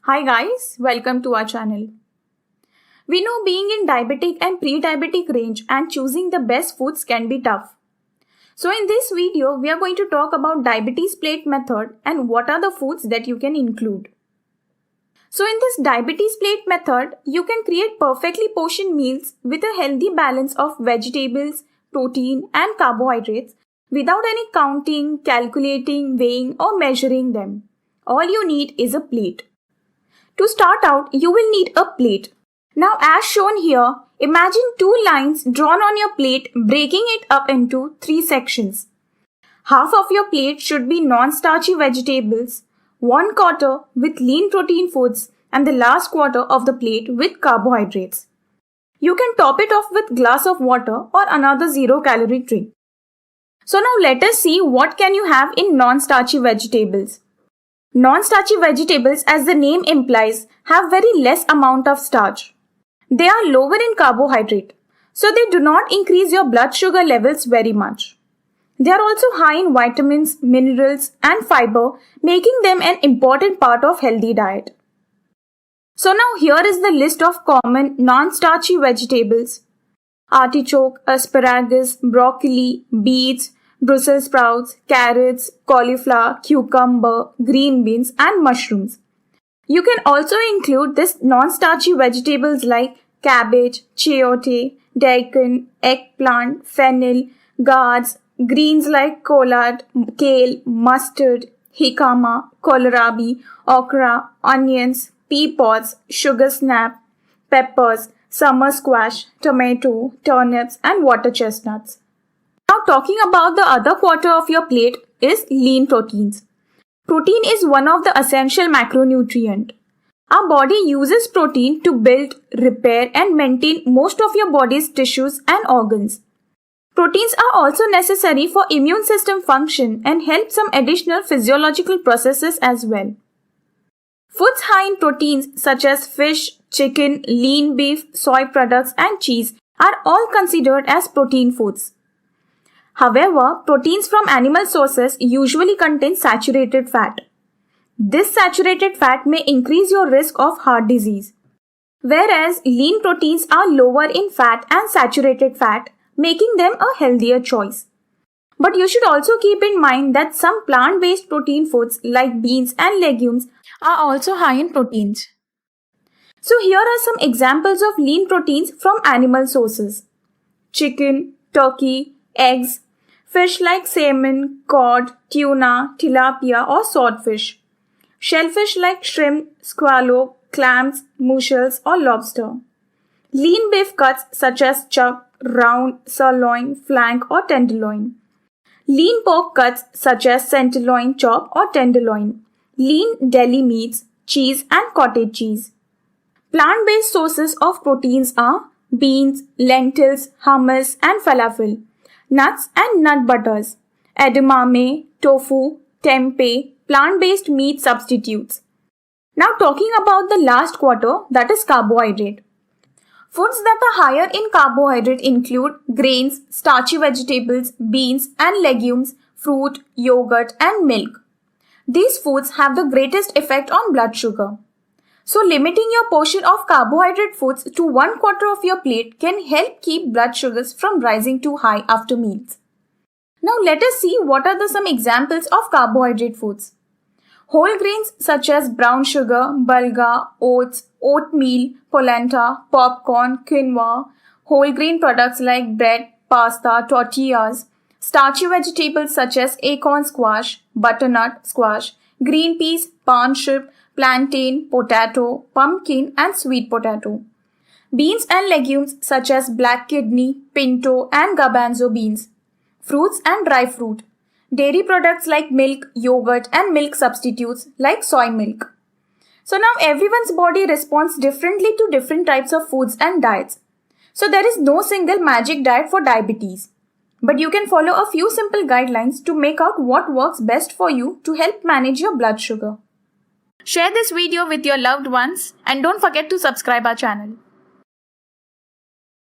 Hi guys, welcome to our channel. We know being in diabetic and pre-diabetic range and choosing the best foods can be tough. So in this video, we are going to talk about diabetes plate method and what are the foods that you can include. So in this diabetes plate method, you can create perfectly portioned meals with a healthy balance of vegetables, protein and carbohydrates without any counting, calculating, weighing or measuring them. All you need is a plate. To start out, you will need a plate. Now as shown here, imagine two lines drawn on your plate, breaking it up into three sections. Half of your plate should be non-starchy vegetables, 1/4 with lean protein foods, and the last quarter of the plate with carbohydrates. You can top it off with glass of water or another 0-calorie drink. So now let us see what can you have in non-starchy vegetables. Non-starchy vegetables, as the name implies, have very less amount of starch. They are lower in carbohydrate, so they do not increase your blood sugar levels very much. They are also high in vitamins, minerals and fiber, making them an important part of healthy diet. So now here is the list of common non-starchy vegetables: artichoke, asparagus, broccoli, beets, Brussels sprouts, carrots, cauliflower, cucumber, green beans and mushrooms. You can also include this non-starchy vegetables like cabbage, chayote, daikon, eggplant, fennel, gourds, greens like collard, kale, mustard, jicama, kohlrabi, okra, onions, pea pods, sugar snap, peppers, summer squash, tomato, turnips and water chestnuts. Now talking about the other quarter of your plate is lean proteins. Protein is one of the essential macronutrient. Our body uses protein to build, repair and maintain most of your body's tissues and organs. Proteins are also necessary for immune system function and help some additional physiological processes as well. Foods high in proteins such as fish, chicken, lean beef, soy products and cheese are all considered as protein foods. However, proteins from animal sources usually contain saturated fat. This saturated fat may increase your risk of heart disease, whereas lean proteins are lower in fat and saturated fat, making them a healthier choice. But you should also keep in mind that some plant-based protein foods like beans and legumes are also high in proteins. So here are some examples of lean proteins from animal sources: chicken, turkey, eggs, fish like salmon, cod, tuna, tilapia or swordfish, shellfish like shrimp, scallop, clams, mussels or lobster, lean beef cuts such as chuck, round, sirloin, flank or tenderloin, lean pork cuts such as tenderloin chop or tenderloin, lean deli meats, cheese and cottage cheese. Plant-based sources of proteins are beans, lentils, hummus and falafel, nuts and nut butters, edamame, tofu, tempeh, plant-based meat substitutes. Now talking about the last quarter, that is carbohydrate. Foods that are higher in carbohydrate include grains, starchy vegetables, beans and legumes, fruit, yogurt and milk. These foods have the greatest effect on blood sugar. So limiting your portion of carbohydrate foods to 1/4 of your plate can help keep blood sugars from rising too high after meals. Now let us see what are some examples of carbohydrate foods. Whole grains such as brown sugar, bulgur, oats, oatmeal, polenta, popcorn, quinoa, whole grain products like bread, pasta, tortillas, starchy vegetables such as acorn squash, butternut squash, green peas, pansnip, plantain, potato, pumpkin and sweet potato. Beans and legumes such as black kidney, pinto and garbanzo beans. Fruits and dry fruit. Dairy products like milk, yogurt and milk substitutes like soy milk. So now everyone's body responds differently to different types of foods and diets. So there is no single magic diet for diabetes. But you can follow a few simple guidelines to make out what works best for you to help manage your blood sugar. Share this video with your loved ones and don't forget to subscribe our channel.